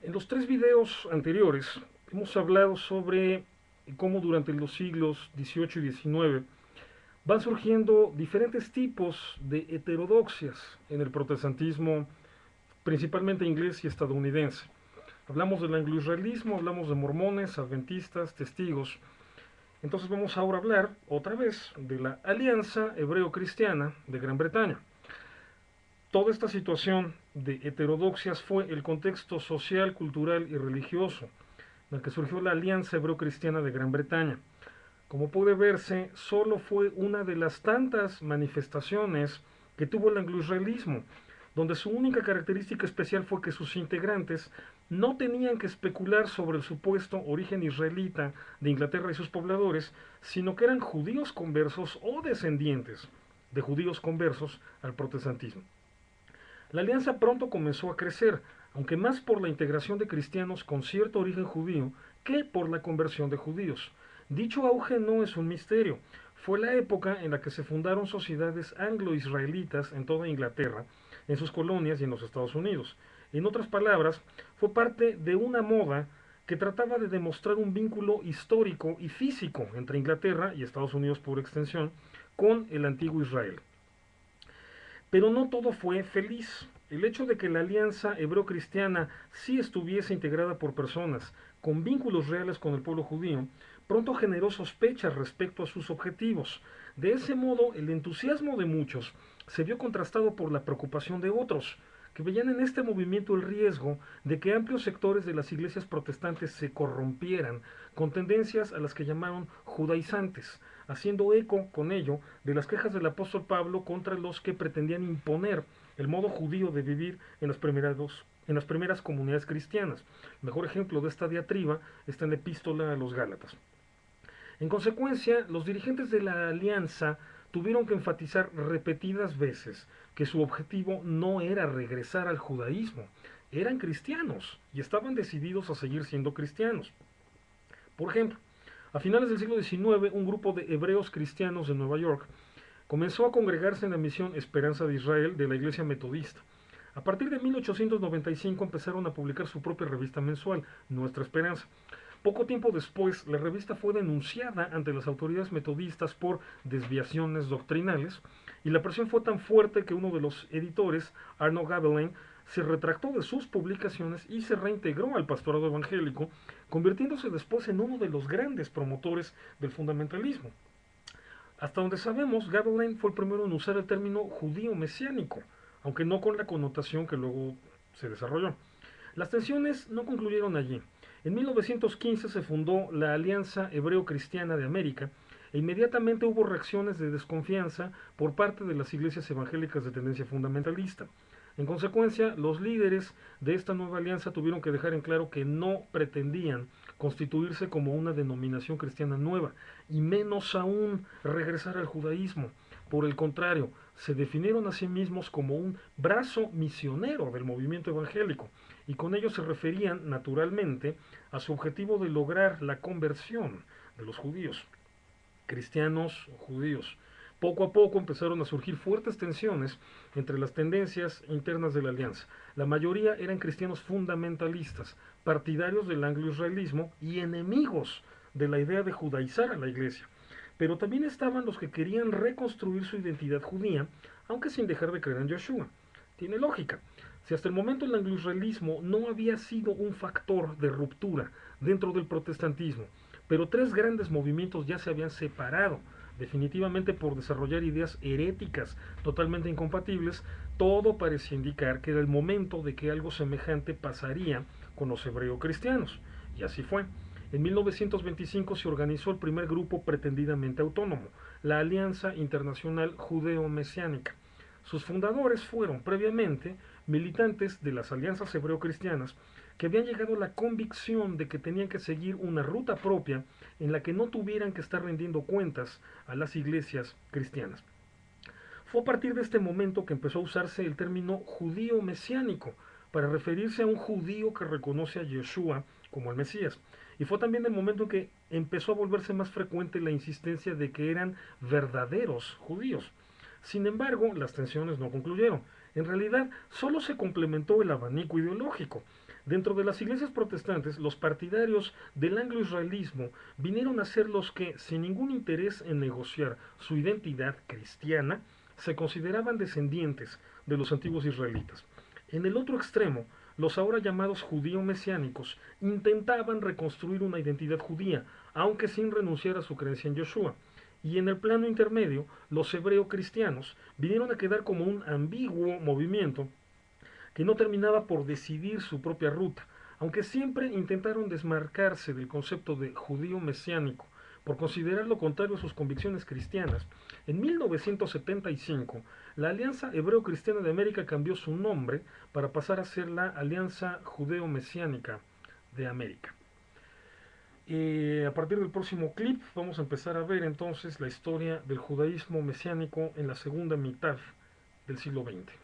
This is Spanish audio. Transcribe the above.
En los tres videos anteriores hemos hablado sobre cómo durante los siglos XVIII y XIX van surgiendo diferentes tipos de heterodoxias en el protestantismo, principalmente inglés y estadounidense. Hablamos del anglo-israelismo, hablamos de mormones, adventistas, testigos. Entonces vamos ahora a hablar otra vez de la Alianza Hebreo-Cristiana de Gran Bretaña. Toda esta situación de heterodoxias fue el contexto social, cultural y religioso en el que surgió la Alianza Hebreo-Cristiana de Gran Bretaña. Como puede verse, solo fue una de las tantas manifestaciones que tuvo el anglo-israelismo, donde su única característica especial fue que sus integrantes no tenían que especular sobre el supuesto origen israelita de Inglaterra y sus pobladores, sino que eran judíos conversos o descendientes de judíos conversos al protestantismo. La alianza pronto comenzó a crecer, aunque más por la integración de cristianos con cierto origen judío que por la conversión de judíos. Dicho auge no es un misterio. Fue la época en la que se fundaron sociedades anglo-israelitas en toda Inglaterra, en sus colonias y en los Estados Unidos. En otras palabras, fue parte de una moda que trataba de demostrar un vínculo histórico y físico entre Inglaterra y Estados Unidos por extensión con el antiguo Israel. Pero no todo fue feliz. El hecho de que la alianza hebreo-cristiana sí estuviese integrada por personas con vínculos reales con el pueblo judío, pronto generó sospechas respecto a sus objetivos. De ese modo, el entusiasmo de muchos se vio contrastado por la preocupación de otros, que veían en este movimiento el riesgo de que amplios sectores de las iglesias protestantes se corrompieran con tendencias a las que llamaron judaizantes, haciendo eco con ello de las quejas del apóstol Pablo contra los que pretendían imponer el modo judío de vivir en las primeras comunidades cristianas. El mejor ejemplo de esta diatriba está en la epístola a los Gálatas. En consecuencia, los dirigentes de la alianza tuvieron que enfatizar repetidas veces que su objetivo no era regresar al judaísmo, eran cristianos y estaban decididos a seguir siendo cristianos. Por ejemplo, a finales del siglo XIX, un grupo de hebreos cristianos de Nueva York comenzó a congregarse en la misión Esperanza de Israel de la Iglesia Metodista. A partir de 1895 empezaron a publicar su propia revista mensual, Nuestra Esperanza. Poco tiempo después, la revista fue denunciada ante las autoridades metodistas por desviaciones doctrinales y la presión fue tan fuerte que uno de los editores, Arno Gabelein, se retractó de sus publicaciones y se reintegró al pastorado evangélico, convirtiéndose después en uno de los grandes promotores del fundamentalismo. Hasta donde sabemos, Gabelein fue el primero en usar el término judío mesiánico, aunque no con la connotación que luego se desarrolló. Las tensiones no concluyeron allí. En 1915 se fundó la Alianza Hebreo-Cristiana de América e inmediatamente hubo reacciones de desconfianza por parte de las iglesias evangélicas de tendencia fundamentalista. En consecuencia, los líderes de esta nueva alianza tuvieron que dejar en claro que no pretendían constituirse como una denominación cristiana nueva, y menos aún regresar al judaísmo. Por el contrario, se definieron a sí mismos como un brazo misionero del movimiento evangélico, y con ello se referían naturalmente a su objetivo de lograr la conversión de los judíos, cristianos o judíos. Poco a poco empezaron a surgir fuertes tensiones entre las tendencias internas de la alianza. La mayoría eran cristianos fundamentalistas, partidarios del anglo-israelismo y enemigos de la idea de judaizar a la iglesia. Pero también estaban los que querían reconstruir su identidad judía, aunque sin dejar de creer en Yeshua. Tiene lógica. Si hasta el momento el anglo-israelismo no había sido un factor de ruptura dentro del protestantismo, pero tres grandes movimientos ya se habían separado definitivamente por desarrollar ideas heréticas totalmente incompatibles, todo parecía indicar que era el momento de que algo semejante pasaría con los hebreo-cristianos. Y así fue. En 1925 se organizó el primer grupo pretendidamente autónomo, la Alianza Internacional Judeo-Mesiánica. Sus fundadores fueron previamente militantes de las alianzas hebreo-cristianas que habían llegado a la convicción de que tenían que seguir una ruta propia en la que no tuvieran que estar rendiendo cuentas a las iglesias cristianas. Fue a partir de este momento que empezó a usarse el término judío mesiánico para referirse a un judío que reconoce a Yeshua como el Mesías. Y fue también el momento en que empezó a volverse más frecuente la insistencia de que eran verdaderos judíos. Sin embargo, las tensiones no concluyeron. En realidad, solo se complementó el abanico ideológico. Dentro de las iglesias protestantes, los partidarios del anglo-israelismo vinieron a ser los que, sin ningún interés en negociar su identidad cristiana, se consideraban descendientes de los antiguos israelitas. En el otro extremo, los ahora llamados judío-mesiánicos intentaban reconstruir una identidad judía, aunque sin renunciar a su creencia en Yoshua. Y en el plano intermedio, los hebreo-cristianos vinieron a quedar como un ambiguo movimiento que no terminaba por decidir su propia ruta, aunque siempre intentaron desmarcarse del concepto de judío mesiánico por considerar lo contrario a sus convicciones cristianas. En 1975, la Alianza Hebreo-Cristiana de América cambió su nombre para pasar a ser la Alianza Judeo-Mesiánica de América. A partir del próximo clip vamos a empezar a ver entonces la historia del judaísmo mesiánico en la segunda mitad del siglo XX.